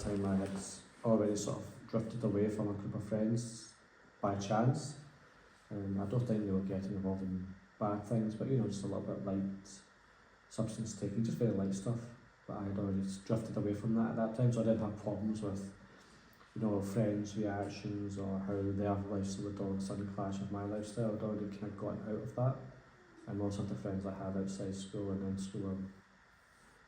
that time I had already sort of drifted away from a group of friends by chance. I don't think they were getting involved in bad things, but just a little bit light substance taking, just very light stuff. But I had already drifted away from that at that time, so I didn't have problems with friends' reactions or how their lifestyle would all of a sudden clash with my lifestyle. I'd already kind of gotten out of that. And most of the friends I had outside school and in school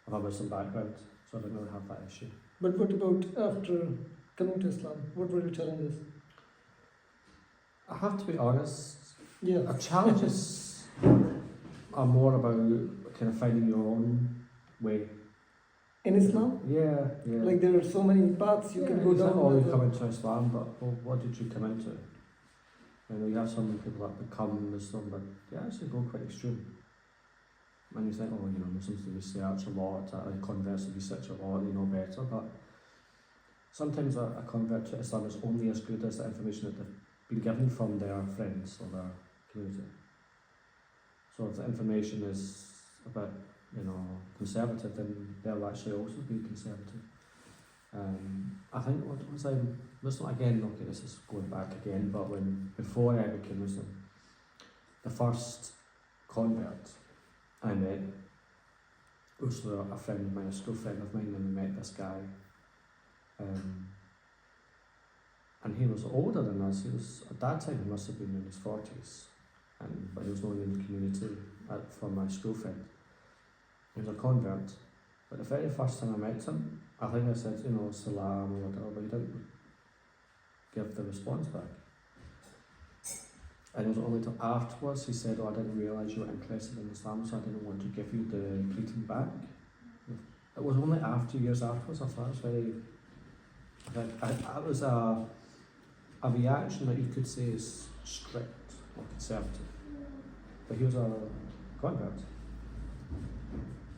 have a Muslim background, so I didn't really have that issue. But what about after coming to Islam? What were your challenges? I have to be honest, Yeah. our challenges are more about kind of finding your own way. In Islam? Yeah. Like there are so many paths you can go it's down. not all you come into Islam, but what did you come into? You have some people that become Muslim, but they actually go quite extreme. And you think, Muslims do research a lot, converts do research a lot, they know better, but sometimes a convert to Islam is only as good as the information that they've been given from their friends or their community. So if the information is a bit, conservative, then they'll actually also be conservative. I think once I'm Muslim again, okay, this is going back again, but before I became Muslim, the first convert I met was a friend of mine, a school friend of mine, and we met this guy. And he was older than us. He was, at that time, he must have been in his 40s, but he was known in the community for my school friend. He was a convert. But the very first time I met him, I think I said, salam or whatever, but he didn't give the response back. And it was only till afterwards he said, I didn't realise you were interested in Islam, so I didn't want to give you the greeting back. It was only years afterwards, I thought it was very, it was a reaction that you could say is strict or conservative. But he was a convert.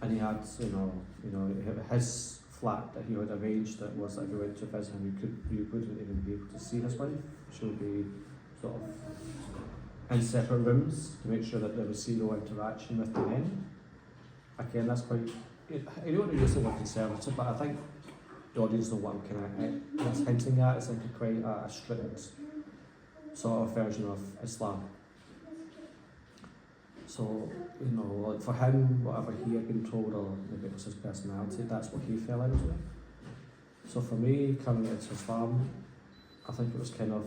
And he had, his flat that he had arranged, that was that if you went to visit him, you wouldn't even be able to see his wife. She would be sort of in separate rooms to make sure that there was zero interaction with the men. Again, that's quite, I don't want to use the word conservative, but I think the audience know what I'm kind of hinting at. It's like quite a strict sort of version of Islam. So, for him, whatever he had been told, or maybe it was his personality, that's what he fell into. So for me, coming into Islam, I think it was kind of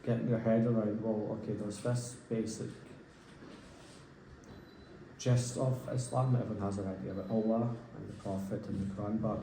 getting your head around, well, okay, there's this basic gist of Islam that everyone has an idea about Allah and the Prophet and the Quran, but